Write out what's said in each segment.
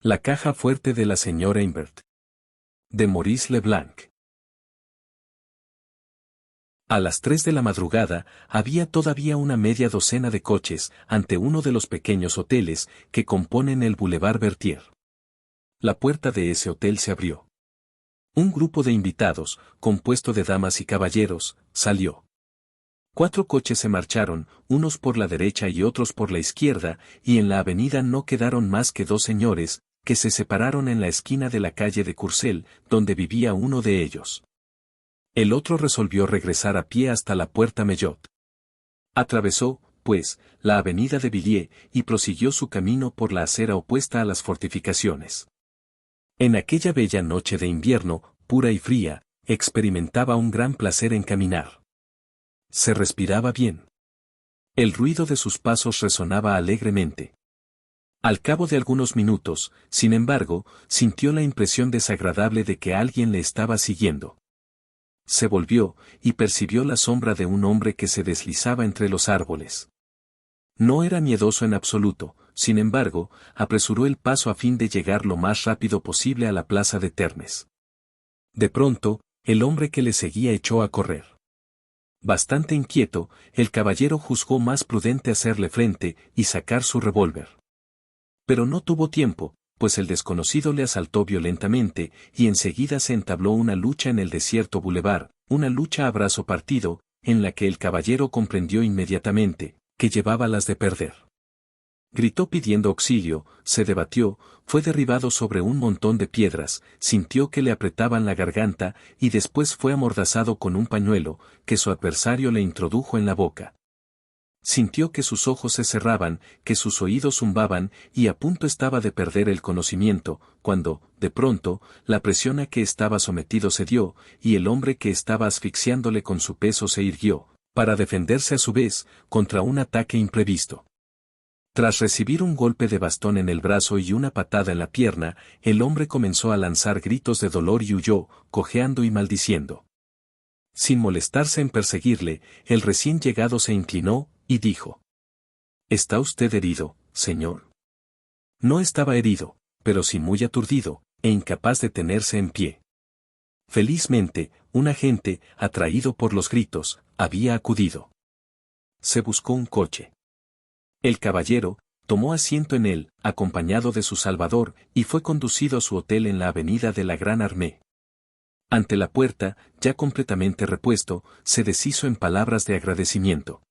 La caja fuerte de la señora Imbert. De Maurice Leblanc. A las 3 de la madrugada, había todavía una media docena de coches ante uno de los pequeños hoteles que componen el Boulevard Berthier. La puerta de ese hotel se abrió. Un grupo de invitados, compuesto de damas y caballeros, salió. 4 coches se marcharon, unos por la derecha y otros por la izquierda, y en la avenida no quedaron más que 2 señores, que se separaron en la esquina de la calle de Courcelles, donde vivía uno de ellos. El otro resolvió regresar a pie hasta la Puerta Mellot. Atravesó, pues, la avenida de Villiers y prosiguió su camino por la acera opuesta a las fortificaciones. En aquella bella noche de invierno, pura y fría, experimentaba un gran placer en caminar. Se respiraba bien. El ruido de sus pasos resonaba alegremente. Al cabo de algunos minutos, sin embargo, sintió la impresión desagradable de que alguien le estaba siguiendo. Se volvió, y percibió la sombra de un hombre que se deslizaba entre los árboles. No era miedoso en absoluto, sin embargo, apresuró el paso a fin de llegar lo más rápido posible a la plaza de Termes. De pronto, el hombre que le seguía echó a correr. Bastante inquieto, el caballero juzgó más prudente hacerle frente y sacar su revólver. Pero no tuvo tiempo, pues el desconocido le asaltó violentamente, y enseguida se entabló una lucha en el desierto boulevard, una lucha a brazo partido, en la que el caballero comprendió inmediatamente que llevaba las de perder. Gritó pidiendo auxilio, se debatió, fue derribado sobre un montón de piedras, sintió que le apretaban la garganta, y después fue amordazado con un pañuelo, que su adversario le introdujo en la boca. Sintió que sus ojos se cerraban, que sus oídos zumbaban, y a punto estaba de perder el conocimiento, cuando, de pronto, la presión a que estaba sometido cedió, y el hombre que estaba asfixiándole con su peso se irguió, para defenderse a su vez, contra un ataque imprevisto. Tras recibir un golpe de bastón en el brazo y una patada en la pierna, el hombre comenzó a lanzar gritos de dolor y huyó, cojeando y maldiciendo. Sin molestarse en perseguirle, el recién llegado se inclinó, y dijo: «¿Está usted herido, señor?» No estaba herido, pero sí muy aturdido, e incapaz de tenerse en pie. Felizmente, un agente, atraído por los gritos, había acudido. Se buscó un coche. El caballero tomó asiento en él, acompañado de su salvador, y fue conducido a su hotel en la avenida de la Gran Armée. Ante la puerta, ya completamente repuesto, se deshizo en palabras de agradecimiento.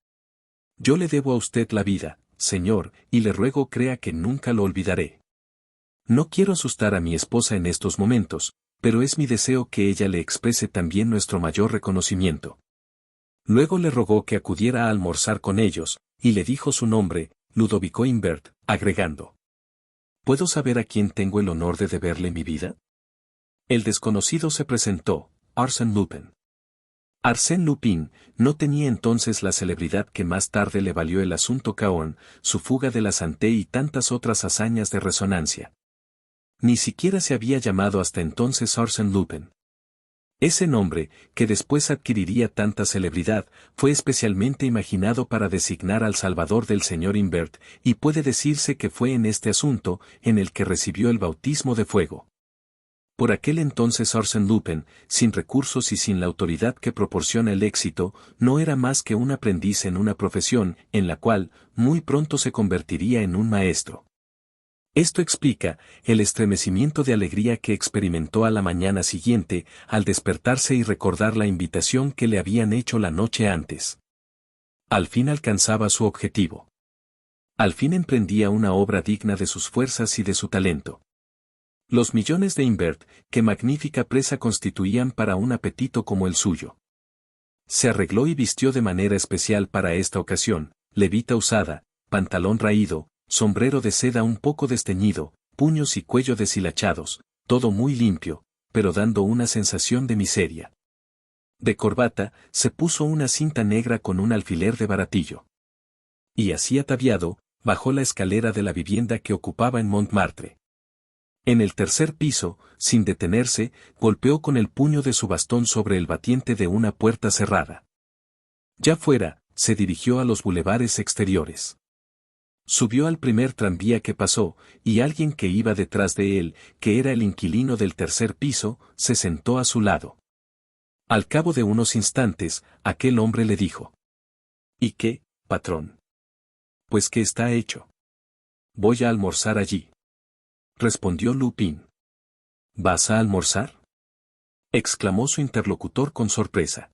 «Yo le debo a usted la vida, señor, y le ruego crea que nunca lo olvidaré. No quiero asustar a mi esposa en estos momentos, pero es mi deseo que ella le exprese también nuestro mayor reconocimiento». Luego le rogó que acudiera a almorzar con ellos, y le dijo su nombre, Ludovico Imbert, agregando: «¿Puedo saber a quién tengo el honor de deberle mi vida?» El desconocido se presentó: Arsène Lupin. Arsène Lupin no tenía entonces la celebridad que más tarde le valió el asunto Cahorn, su fuga de la Santé y tantas otras hazañas de resonancia. Ni siquiera se había llamado hasta entonces Arsène Lupin. Ese nombre, que después adquiriría tanta celebridad, fue especialmente imaginado para designar al salvador del señor Imbert, y puede decirse que fue en este asunto en el que recibió el bautismo de fuego. Por aquel entonces Arsène Lupin, sin recursos y sin la autoridad que proporciona el éxito, no era más que un aprendiz en una profesión, en la cual, muy pronto se convertiría en un maestro. Esto explica el estremecimiento de alegría que experimentó a la mañana siguiente, al despertarse y recordar la invitación que le habían hecho la noche antes. Al fin alcanzaba su objetivo. Al fin emprendía una obra digna de sus fuerzas y de su talento. Los millones de Imbert, qué magnífica presa constituían para un apetito como el suyo. Se arregló y vistió de manera especial para esta ocasión, levita usada, pantalón raído, sombrero de seda un poco desteñido, puños y cuello deshilachados, todo muy limpio, pero dando una sensación de miseria. De corbata, se puso una cinta negra con un alfiler de baratillo. Y así ataviado, bajó la escalera de la vivienda que ocupaba en Montmartre. En el tercer piso, sin detenerse, golpeó con el puño de su bastón sobre el batiente de una puerta cerrada. Ya fuera, se dirigió a los bulevares exteriores. Subió al primer tranvía que pasó, y alguien que iba detrás de él, que era el inquilino del tercer piso, se sentó a su lado. Al cabo de unos instantes, aquel hombre le dijo: ¿Y qué, patrón? Pues que está hecho. Voy a almorzar allí. Respondió Lupin. ¿Vas a almorzar?, exclamó su interlocutor con sorpresa.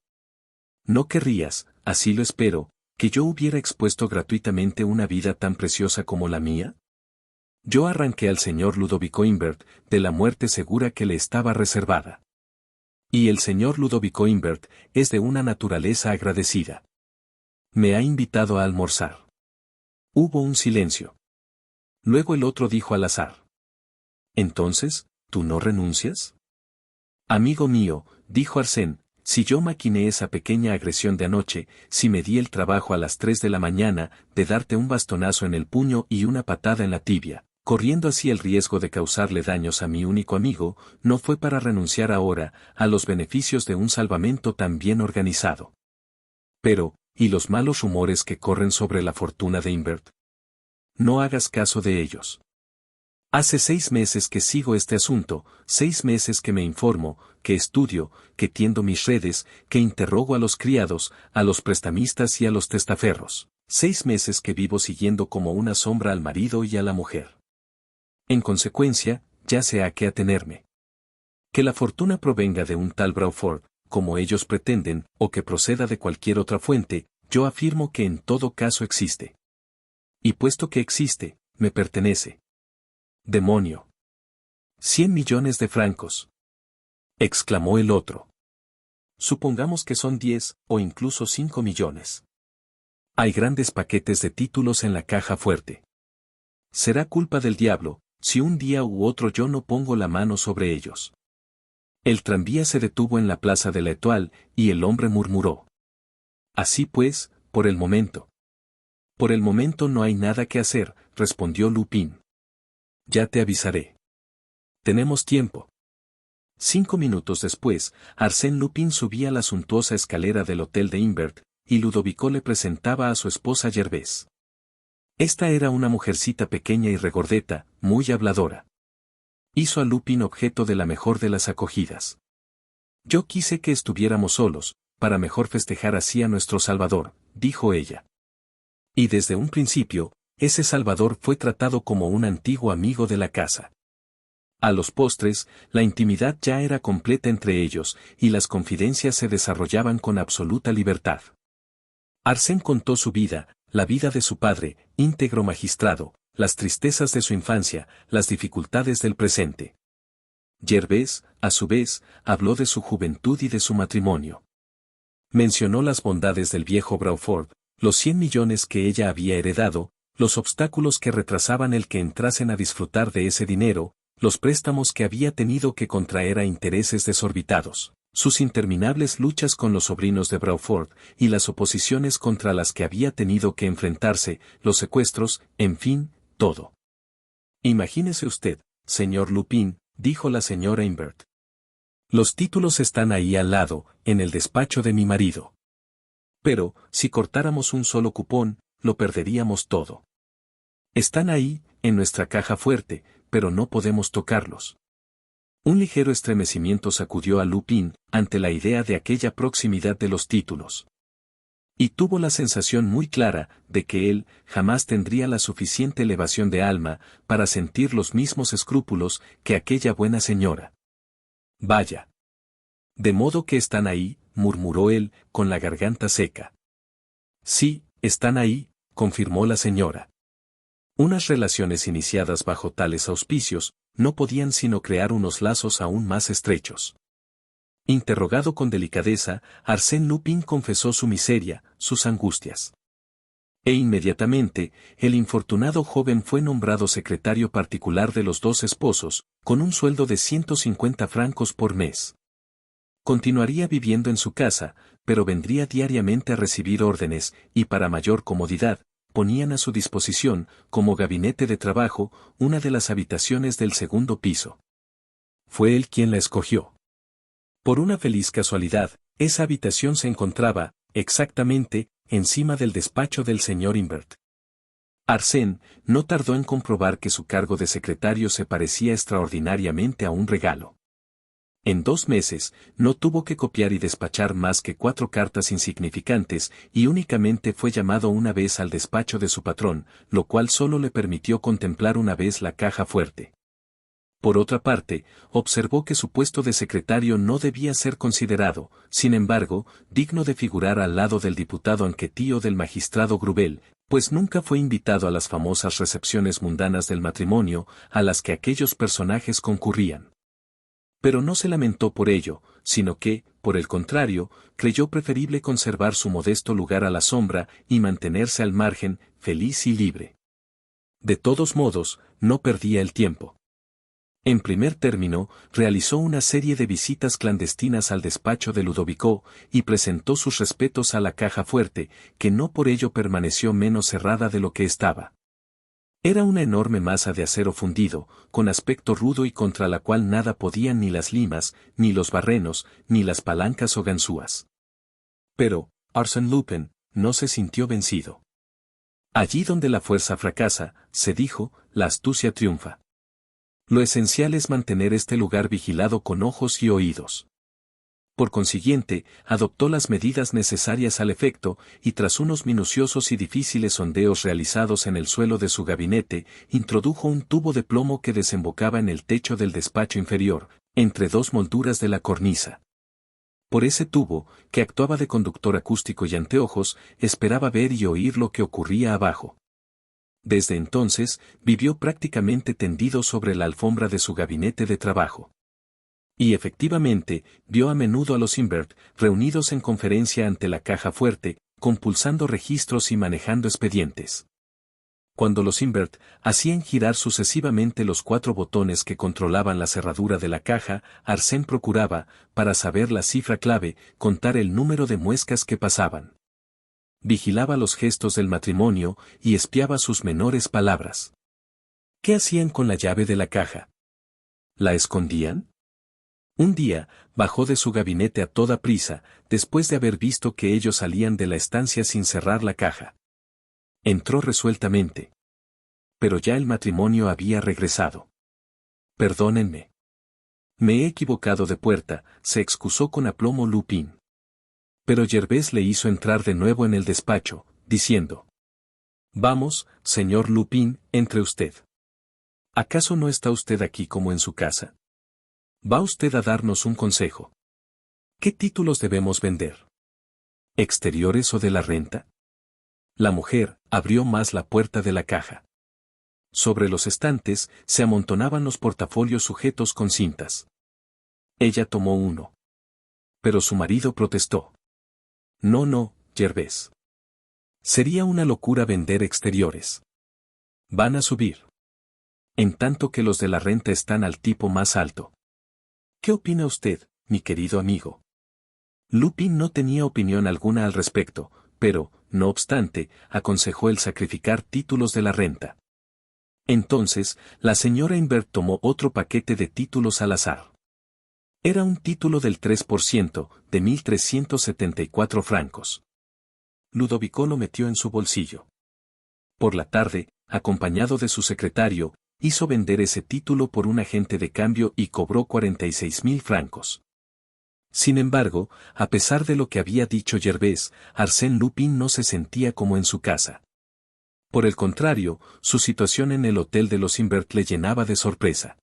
No querrías, así lo espero, que yo hubiera expuesto gratuitamente una vida tan preciosa como la mía. Yo arranqué al señor Ludovico Imbert de la muerte segura que le estaba reservada. Y el señor Ludovico Imbert es de una naturaleza agradecida. Me ha invitado a almorzar. Hubo un silencio. Luego el otro dijo al azar: Entonces, ¿tú no renuncias? Amigo mío, dijo Arsène, si yo maquiné esa pequeña agresión de anoche, si me di el trabajo a las 3 de la mañana de darte un bastonazo en el puño y una patada en la tibia, corriendo así el riesgo de causarle daños a mi único amigo, no fue para renunciar ahora a los beneficios de un salvamento tan bien organizado. Pero, ¿y los malos rumores que corren sobre la fortuna de Imbert? No hagas caso de ellos. Hace 6 meses que sigo este asunto, 6 meses que me informo, que estudio, que tiendo mis redes, que interrogo a los criados, a los prestamistas y a los testaferros. 6 meses que vivo siguiendo como una sombra al marido y a la mujer. En consecuencia, ya sé a qué atenerme. Que la fortuna provenga de un tal Brawford, como ellos pretenden, o que proceda de cualquier otra fuente, yo afirmo que en todo caso existe. Y puesto que existe, me pertenece. ¡Demonio! 100 millones de francos, exclamó el otro. Supongamos que son 10, o incluso 5 millones. Hay grandes paquetes de títulos en la caja fuerte. Será culpa del diablo, si un día u otro yo no pongo la mano sobre ellos. El tranvía se detuvo en la plaza de la Étoile, y el hombre murmuró: Así pues, por el momento. Por el momento no hay nada que hacer, respondió Lupin. Ya te avisaré. Tenemos tiempo. 5 minutos después, Arsène Lupin subía la suntuosa escalera del hotel de Imbert, y Ludovico le presentaba a su esposa Gervaise. Esta era una mujercita pequeña y regordeta, muy habladora. Hizo a Lupin objeto de la mejor de las acogidas. Yo quise que estuviéramos solos, para mejor festejar así a nuestro Salvador, dijo ella. Y desde un principio, ese Salvador fue tratado como un antiguo amigo de la casa. A los postres, la intimidad ya era completa entre ellos, y las confidencias se desarrollaban con absoluta libertad. Arsène contó su vida, la vida de su padre, íntegro magistrado, las tristezas de su infancia, las dificultades del presente. Gervaise, a su vez, habló de su juventud y de su matrimonio. Mencionó las bondades del viejo Brawford, los 100 millones que ella había heredado, los obstáculos que retrasaban el que entrasen a disfrutar de ese dinero, los préstamos que había tenido que contraer a intereses desorbitados, sus interminables luchas con los sobrinos de Brawford, y las oposiciones contra las que había tenido que enfrentarse, los secuestros, en fin, todo. Imagínese usted, señor Lupin, dijo la señora Imbert. Los títulos están ahí al lado, en el despacho de mi marido. Pero, si cortáramos un solo cupón, lo perderíamos todo. Están ahí, en nuestra caja fuerte, pero no podemos tocarlos. Un ligero estremecimiento sacudió a Lupin ante la idea de aquella proximidad de los títulos. Y tuvo la sensación muy clara de que él jamás tendría la suficiente elevación de alma para sentir los mismos escrúpulos que aquella buena señora. Vaya. De modo que están ahí, murmuró él, con la garganta seca. Sí, están ahí, confirmó la señora. Unas relaciones iniciadas bajo tales auspicios, no podían sino crear unos lazos aún más estrechos. Interrogado con delicadeza, Arsène Lupin confesó su miseria, sus angustias. E inmediatamente, el infortunado joven fue nombrado secretario particular de los dos esposos, con un sueldo de 150 francos por mes. Continuaría viviendo en su casa, pero vendría diariamente a recibir órdenes, y para mayor comodidad, ponían a su disposición, como gabinete de trabajo, una de las habitaciones del segundo piso. Fue él quien la escogió. Por una feliz casualidad, esa habitación se encontraba, exactamente, encima del despacho del señor Imbert. Arsène no tardó en comprobar que su cargo de secretario se parecía extraordinariamente a un regalo. En 2 meses, no tuvo que copiar y despachar más que 4 cartas insignificantes y únicamente fue llamado una vez al despacho de su patrón, lo cual solo le permitió contemplar una vez la caja fuerte. Por otra parte, observó que su puesto de secretario no debía ser considerado, sin embargo, digno de figurar al lado del diputado Anquetil o del magistrado Grubel, pues nunca fue invitado a las famosas recepciones mundanas del matrimonio, a las que aquellos personajes concurrían. Pero no se lamentó por ello, sino que, por el contrario, creyó preferible conservar su modesto lugar a la sombra y mantenerse al margen, feliz y libre. De todos modos, no perdía el tiempo. En primer término, realizó una serie de visitas clandestinas al despacho de Ludovico y presentó sus respetos a la caja fuerte, que no por ello permaneció menos cerrada de lo que estaba. Era una enorme masa de acero fundido, con aspecto rudo y contra la cual nada podían ni las limas, ni los barrenos, ni las palancas o ganzúas. Pero, Arsène Lupin no se sintió vencido. Allí donde la fuerza fracasa, se dijo, la astucia triunfa. Lo esencial es mantener este lugar vigilado con ojos y oídos. Por consiguiente, adoptó las medidas necesarias al efecto, y tras unos minuciosos y difíciles sondeos realizados en el suelo de su gabinete, introdujo un tubo de plomo que desembocaba en el techo del despacho inferior, entre 2 molduras de la cornisa. Por ese tubo, que actuaba de conductor acústico y anteojos, esperaba ver y oír lo que ocurría abajo. Desde entonces, vivió prácticamente tendido sobre la alfombra de su gabinete de trabajo. Y efectivamente, vio a menudo a los Imbert, reunidos en conferencia ante la caja fuerte, compulsando registros y manejando expedientes. Cuando los Imbert hacían girar sucesivamente los 4 botones que controlaban la cerradura de la caja, Arsène procuraba, para saber la cifra clave, contar el número de muescas que pasaban. Vigilaba los gestos del matrimonio y espiaba sus menores palabras. ¿Qué hacían con la llave de la caja? ¿La escondían? Un día, bajó de su gabinete a toda prisa, después de haber visto que ellos salían de la estancia sin cerrar la caja. Entró resueltamente. Pero ya el matrimonio había regresado. Perdónenme. Me he equivocado de puerta, se excusó con aplomo Lupin. Pero Gervais le hizo entrar de nuevo en el despacho, diciendo: Vamos, señor Lupin, entre usted. ¿Acaso no está usted aquí como en su casa? ¿Va usted a darnos un consejo? ¿Qué títulos debemos vender? ¿Exteriores o de la renta? La mujer abrió más la puerta de la caja. Sobre los estantes se amontonaban los portafolios sujetos con cintas. Ella tomó uno. Pero su marido protestó. No, Gervais. Sería una locura vender exteriores. Van a subir. En tanto que los de la renta están al tipo más alto. ¿Qué opina usted, mi querido amigo? Lupin no tenía opinión alguna al respecto, pero, no obstante, aconsejó el sacrificar títulos de la renta. Entonces, la señora Imbert tomó otro paquete de títulos al azar. Era un título del 3%, de 1.374 francos. Ludovico lo metió en su bolsillo. Por la tarde, acompañado de su secretario, hizo vender ese título por un agente de cambio y cobró 46.000 francos. Sin embargo, a pesar de lo que había dicho Gervais, Arsène Lupin no se sentía como en su casa. Por el contrario, su situación en el hotel de los Imbert le llenaba de sorpresa.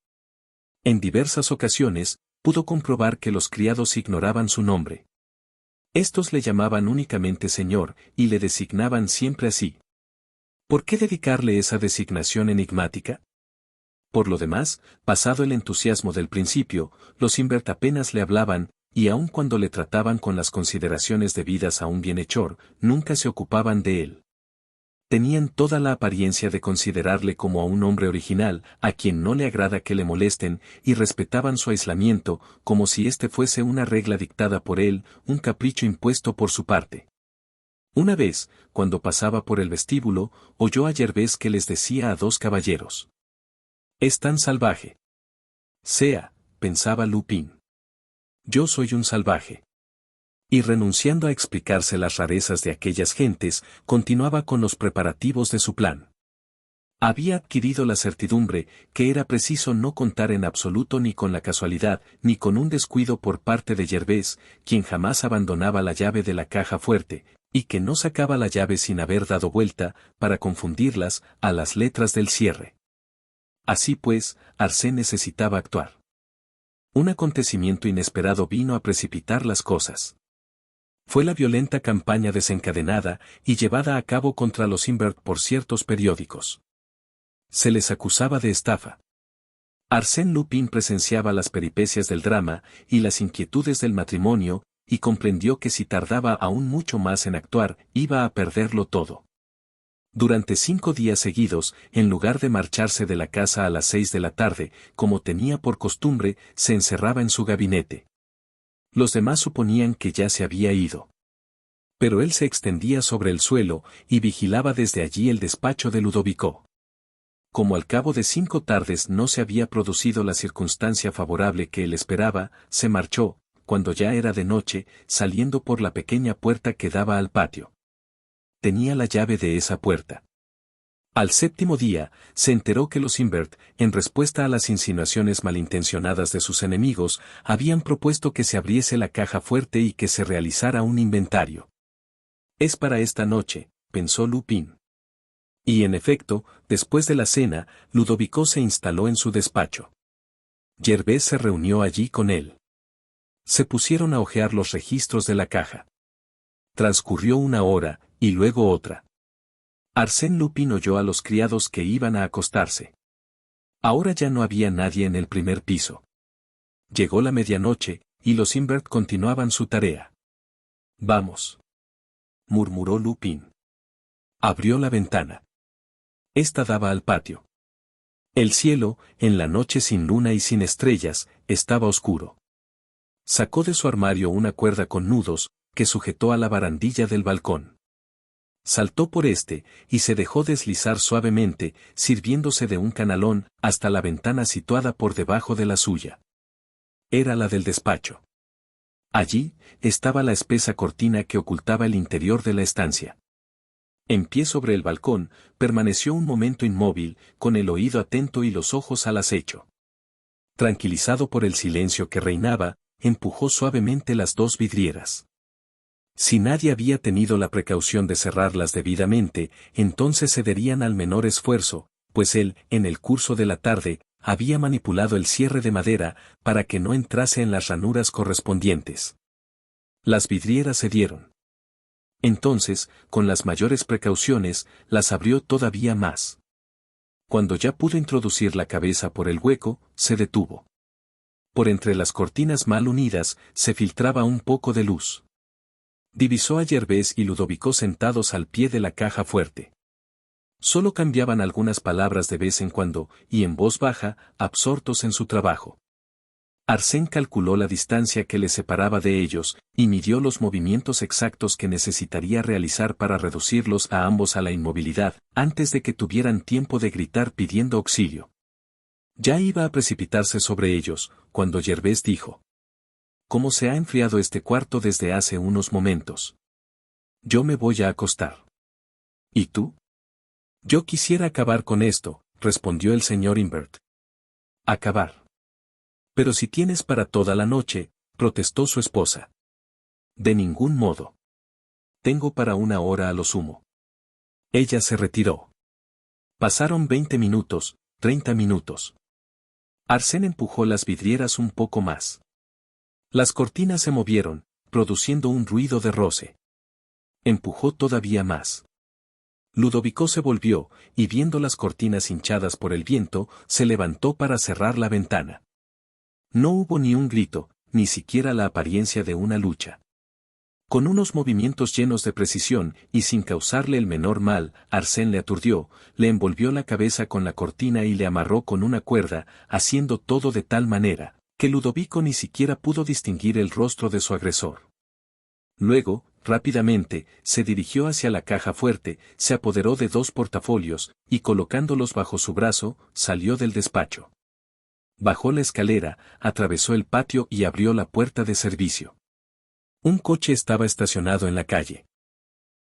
En diversas ocasiones, pudo comprobar que los criados ignoraban su nombre. Estos le llamaban únicamente señor, y le designaban siempre así. ¿Por qué dedicarle esa designación enigmática? Por lo demás, pasado el entusiasmo del principio, los Imbert apenas le hablaban, y aun cuando le trataban con las consideraciones debidas a un bienhechor, nunca se ocupaban de él. Tenían toda la apariencia de considerarle como a un hombre original, a quien no le agrada que le molesten, y respetaban su aislamiento, como si éste fuese una regla dictada por él, un capricho impuesto por su parte. Una vez, cuando pasaba por el vestíbulo, oyó a Gervais que les decía a 2 caballeros: «Es tan salvaje». «Sea», pensaba Lupin. «Yo soy un salvaje». Y renunciando a explicarse las rarezas de aquellas gentes, continuaba con los preparativos de su plan. Había adquirido la certidumbre que era preciso no contar en absoluto ni con la casualidad, ni con un descuido por parte de Gervais, quien jamás abandonaba la llave de la caja fuerte, y que no sacaba la llave sin haber dado vuelta, para confundirlas, a las letras del cierre. Así pues, Arsène necesitaba actuar. Un acontecimiento inesperado vino a precipitar las cosas. Fue la violenta campaña desencadenada y llevada a cabo contra los Imbert por ciertos periódicos. Se les acusaba de estafa. Arsène Lupin presenciaba las peripecias del drama y las inquietudes del matrimonio, y comprendió que si tardaba aún mucho más en actuar, iba a perderlo todo. Durante 5 días seguidos, en lugar de marcharse de la casa a las 6 de la tarde, como tenía por costumbre, se encerraba en su gabinete. Los demás suponían que ya se había ido. Pero él se extendía sobre el suelo y vigilaba desde allí el despacho de Ludovico. Como al cabo de 5 tardes no se había producido la circunstancia favorable que él esperaba, se marchó, cuando ya era de noche, saliendo por la pequeña puerta que daba al patio. Tenía la llave de esa puerta. Al 7º día, se enteró que los Imbert, en respuesta a las insinuaciones malintencionadas de sus enemigos, habían propuesto que se abriese la caja fuerte y que se realizara un inventario. Es para esta noche, pensó Lupin. Y en efecto, después de la cena, Ludovico se instaló en su despacho. Gervais se reunió allí con él. Se pusieron a hojear los registros de la caja. Transcurrió 1 hora, y luego otra. Arsène Lupin oyó a los criados que iban a acostarse. Ahora ya no había nadie en el primer piso. Llegó la medianoche, y los Imbert continuaban su tarea. «Vamos», murmuró Lupin. Abrió la ventana. Esta daba al patio. El cielo, en la noche sin luna y sin estrellas, estaba oscuro. Sacó de su armario una cuerda con nudos, que sujetó a la barandilla del balcón. Saltó por y se dejó deslizar suavemente, sirviéndose de un canalón, hasta la ventana situada por debajo de la suya. Era la del despacho. Allí, estaba la espesa cortina que ocultaba el interior de la estancia. En pie sobre el balcón, permaneció un momento inmóvil, con el oído atento y los ojos al acecho. Tranquilizado por el silencio que reinaba, empujó suavemente las 2 vidrieras. Si nadie había tenido la precaución de cerrarlas debidamente, entonces cederían al menor esfuerzo, pues él, en el curso de la tarde, había manipulado el cierre de madera, para que no entrase en las ranuras correspondientes. Las vidrieras cedieron. Entonces, con las mayores precauciones, las abrió todavía más. Cuando ya pudo introducir la cabeza por el hueco, se detuvo. Por entre las cortinas mal unidas, se filtraba un poco de luz. Divisó a Gervais y Ludovico sentados al pie de la caja fuerte. Solo cambiaban algunas palabras de vez en cuando, y en voz baja, absortos en su trabajo. Arsène calculó la distancia que le separaba de ellos, y midió los movimientos exactos que necesitaría realizar para reducirlos a ambos a la inmovilidad, antes de que tuvieran tiempo de gritar pidiendo auxilio. Ya iba a precipitarse sobre ellos, cuando Gervais dijo: «¿Cómo se ha enfriado este cuarto desde hace unos momentos? Yo me voy a acostar». «¿Y tú?» «Yo quisiera acabar con esto», respondió el señor Imbert. «¿Acabar? Pero si tienes para toda la noche», protestó su esposa. «De ningún modo. Tengo para 1 hora a lo sumo». Ella se retiró. Pasaron 20 minutos, 30 minutos. Arsène empujó las vidrieras un poco más. Las cortinas se movieron, produciendo un ruido de roce. Empujó todavía más. Ludovico se volvió, y viendo las cortinas hinchadas por el viento, se levantó para cerrar la ventana. No hubo ni un grito, ni siquiera la apariencia de una lucha. Con unos movimientos llenos de precisión, y sin causarle el menor mal, Arsène le aturdió, le envolvió la cabeza con la cortina y le amarró con una cuerda, haciendo todo de tal manera que Ludovico ni siquiera pudo distinguir el rostro de su agresor. Luego, rápidamente, se dirigió hacia la caja fuerte, se apoderó de 2 portafolios, y colocándolos bajo su brazo, salió del despacho. Bajó la escalera, atravesó el patio y abrió la puerta de servicio. Un coche estaba estacionado en la calle.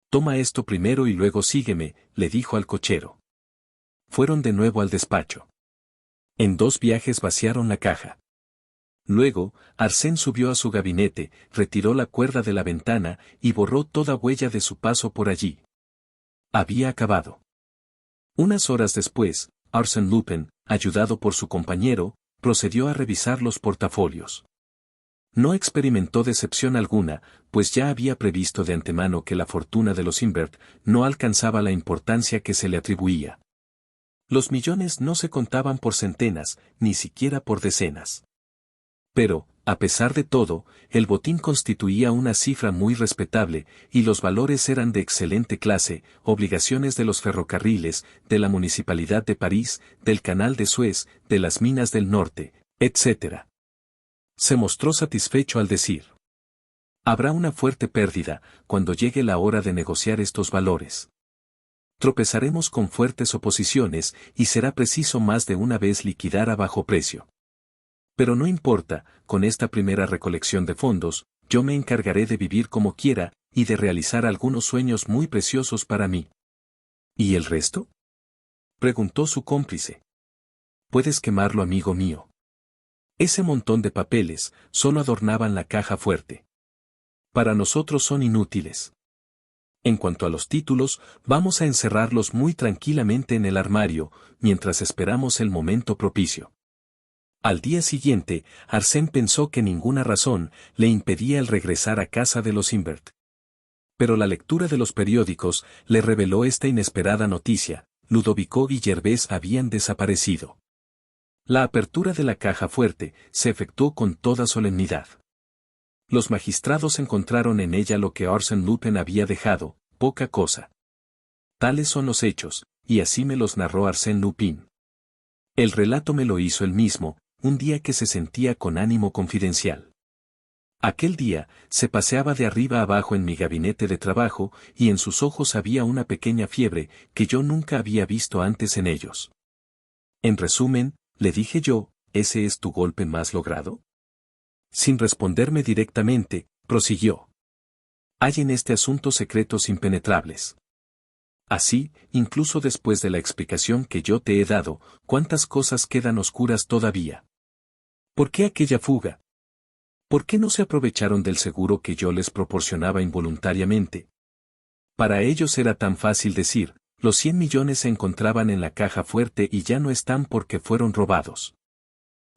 «Toma esto primero y luego sígueme», le dijo al cochero. fueron de nuevo al despacho. En 2 viajes vaciaron la caja. Luego, Arsène subió a su gabinete, retiró la cuerda de la ventana y borró toda huella de su paso por allí. Había acabado. Unas horas después, Arsène Lupin, ayudado por su compañero, procedió a revisar los portafolios. No experimentó decepción alguna, pues ya había previsto de antemano que la fortuna de los Imbert no alcanzaba la importancia que se le atribuía. Los millones no se contaban por centenas, ni siquiera por decenas. Pero, a pesar de todo, el botín constituía una cifra muy respetable, y los valores eran de excelente clase: obligaciones de los ferrocarriles, de la Municipalidad de París, del Canal de Suez, de las minas del norte, etc. Se mostró satisfecho al decir: habrá una fuerte pérdida cuando llegue la hora de negociar estos valores. Tropezaremos con fuertes oposiciones y será preciso más de una vez liquidar a bajo precio. Pero no importa, con esta primera recolección de fondos, yo me encargaré de vivir como quiera y de realizar algunos sueños muy preciosos para mí. ¿Y el resto?, preguntó su cómplice. Puedes quemarlo, amigo mío. Ese montón de papeles solo adornaban la caja fuerte. Para nosotros son inútiles. En cuanto a los títulos, vamos a encerrarlos muy tranquilamente en el armario, mientras esperamos el momento propicio. Al día siguiente, Arsène pensó que ninguna razón le impedía el regresar a casa de los Imbert. Pero la lectura de los periódicos le reveló esta inesperada noticia: Ludovico y Gervais habían desaparecido. La apertura de la caja fuerte se efectuó con toda solemnidad. Los magistrados encontraron en ella lo que Arsène Lupin había dejado: poca cosa. Tales son los hechos, y así me los narró Arsène Lupin. El relato me lo hizo él mismo, un día que se sentía con ánimo confidencial. Aquel día, se paseaba de arriba abajo en mi gabinete de trabajo, y en sus ojos había una pequeña fiebre que yo nunca había visto antes en ellos. En resumen, le dije yo, ¿ese es tu golpe más logrado? Sin responderme directamente, prosiguió: hay en este asunto secretos impenetrables. Así, incluso después de la explicación que yo te he dado, ¿cuántas cosas quedan oscuras todavía? ¿Por qué aquella fuga? ¿Por qué no se aprovecharon del seguro que yo les proporcionaba involuntariamente? Para ellos era tan fácil decir: los 100 millones se encontraban en la caja fuerte y ya no están porque fueron robados.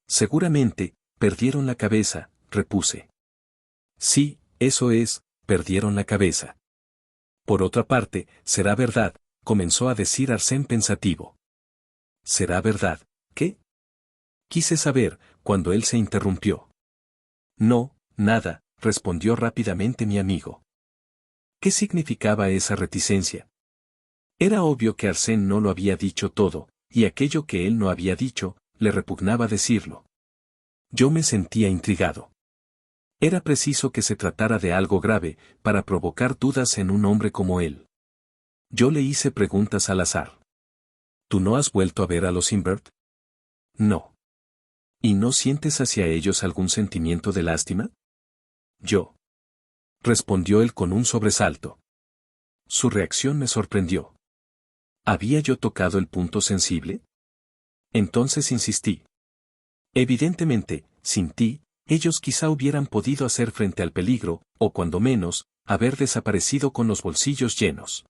Seguramente, perdieron la cabeza, repuse. Sí, eso es, perdieron la cabeza. Por otra parte, será verdad, comenzó a decir Arsène pensativo. ¿Será verdad, qué? Quise saber, cuando él se interrumpió. No, nada, respondió rápidamente mi amigo. ¿Qué significaba esa reticencia? Era obvio que Arsène no lo había dicho todo, y aquello que él no había dicho, le repugnaba decirlo. Yo me sentía intrigado. Era preciso que se tratara de algo grave, para provocar dudas en un hombre como él. Yo le hice preguntas al azar. ¿Tú no has vuelto a ver a los Imbert? No. ¿Y no sientes hacia ellos algún sentimiento de lástima? Yo. Respondió él con un sobresalto. Su reacción me sorprendió. ¿Había yo tocado el punto sensible? Entonces insistí. Evidentemente, sin ti, ellos quizá hubieran podido hacer frente al peligro, o cuando menos, haber desaparecido con los bolsillos llenos.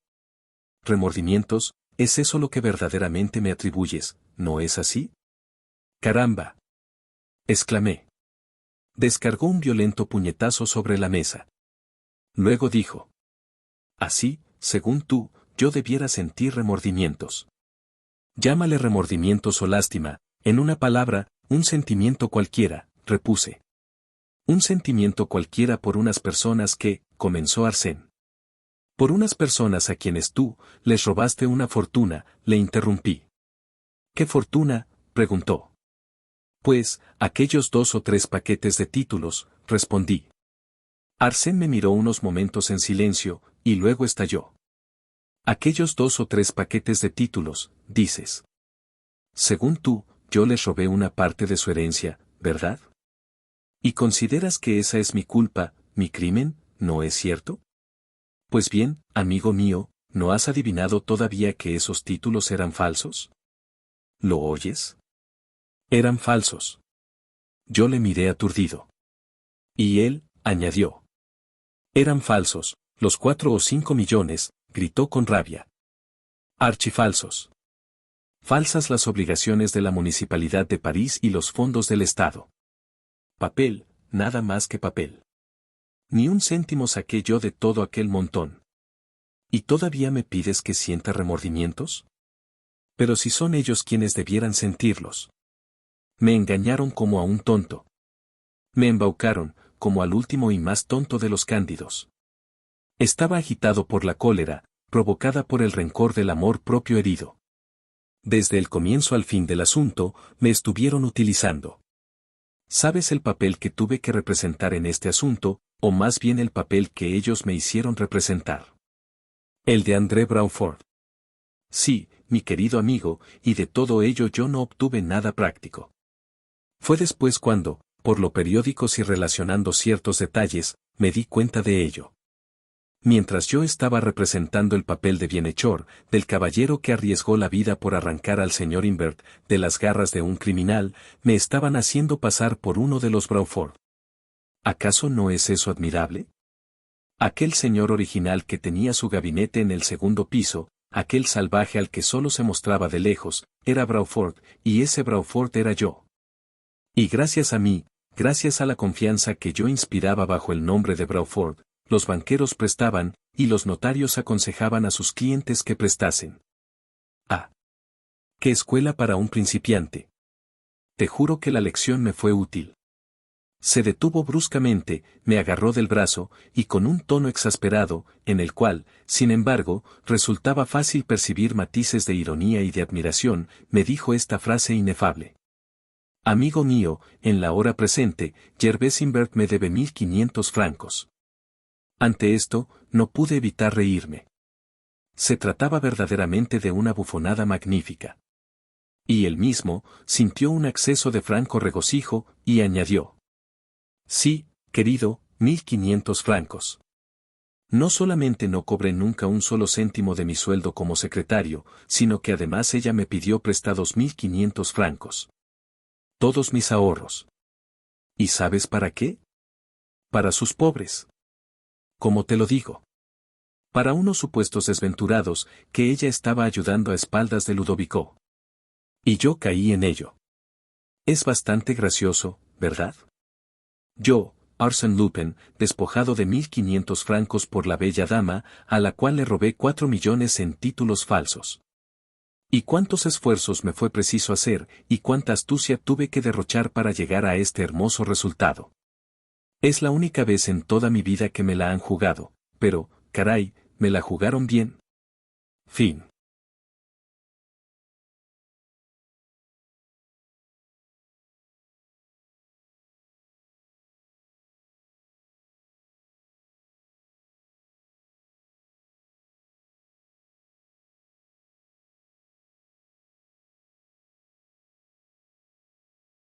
¿Remordimientos? ¿Es eso lo que verdaderamente me atribuyes, no es así? ¡Caramba!, exclamé. Descargó un violento puñetazo sobre la mesa. Luego dijo: así, según tú, yo debiera sentir remordimientos. Llámale remordimientos o lástima, en una palabra, un sentimiento cualquiera, repuse. Un sentimiento cualquiera por unas personas que, comenzó Arsène. Por unas personas a quienes tú les robaste una fortuna, le interrumpí. ¿Qué fortuna?, preguntó. Pues, aquellos 2 o 3 paquetes de títulos, respondí. Arsène me miró unos momentos en silencio, y luego estalló. Aquellos 2 o 3 paquetes de títulos, dices. Según tú, yo les robé una parte de su herencia, ¿verdad? ¿Y consideras que esa es mi culpa, mi crimen, no es cierto? Pues bien, amigo mío, ¿no has adivinado todavía que esos títulos eran falsos? ¿Lo oyes? Eran falsos. Yo le miré aturdido. Y él, añadió. Eran falsos, los 4 o 5 millones, gritó con rabia. Archifalsos. Falsas las obligaciones de la Municipalidad de París y los fondos del Estado. Papel, nada más que papel. Ni un céntimo saqué yo de todo aquel montón. ¿Y todavía me pides que sienta remordimientos? Pero si son ellos quienes debieran sentirlos. Me engañaron como a un tonto. Me embaucaron, como al último y más tonto de los cándidos. Estaba agitado por la cólera, provocada por el rencor del amor propio herido. Desde el comienzo al fin del asunto, me estuvieron utilizando. ¿Sabes el papel que tuve que representar en este asunto, o más bien el papel que ellos me hicieron representar? El de André Brauford. Sí, mi querido amigo, y de todo ello yo no obtuve nada práctico. Fue después cuando, por lo periódicos y relacionando ciertos detalles, me di cuenta de ello. Mientras yo estaba representando el papel de bienhechor, del caballero que arriesgó la vida por arrancar al señor Imbert de las garras de un criminal, me estaban haciendo pasar por uno de los Brauford. ¿Acaso no es eso admirable? Aquel señor original que tenía su gabinete en el segundo piso, aquel salvaje al que solo se mostraba de lejos, era Brauford, y ese Brauford era yo. Y gracias a mí, gracias a la confianza que yo inspiraba bajo el nombre de Brauford, los banqueros prestaban, y los notarios aconsejaban a sus clientes que prestasen. ¡Ah! ¡Qué escuela para un principiante! Te juro que la lección me fue útil. Se detuvo bruscamente, me agarró del brazo, y con un tono exasperado, en el cual, sin embargo, resultaba fácil percibir matices de ironía y de admiración, me dijo esta frase inefable. Amigo mío, en la hora presente, Gervais Imbert me debe 1.500 francos. Ante esto, no pude evitar reírme. Se trataba verdaderamente de una bufonada magnífica. Y él mismo, sintió un acceso de franco regocijo, y añadió. Sí, querido, 1.500 francos. No solamente no cobré nunca un solo céntimo de mi sueldo como secretario, sino que además ella me pidió prestados 1.500 francos. Todos mis ahorros. ¿Y sabes para qué? Para sus pobres. Como te lo digo. Para unos supuestos desventurados, que ella estaba ayudando a espaldas de Ludovico. Y yo caí en ello. Es bastante gracioso, ¿verdad? Yo, Arsène Lupin, despojado de 1.500 francos por la bella dama, a la cual le robé 4 millones en títulos falsos. Y cuántos esfuerzos me fue preciso hacer, y cuánta astucia tuve que derrochar para llegar a este hermoso resultado. Es la única vez en toda mi vida que me la han jugado, pero, caray, me la jugaron bien. Fin.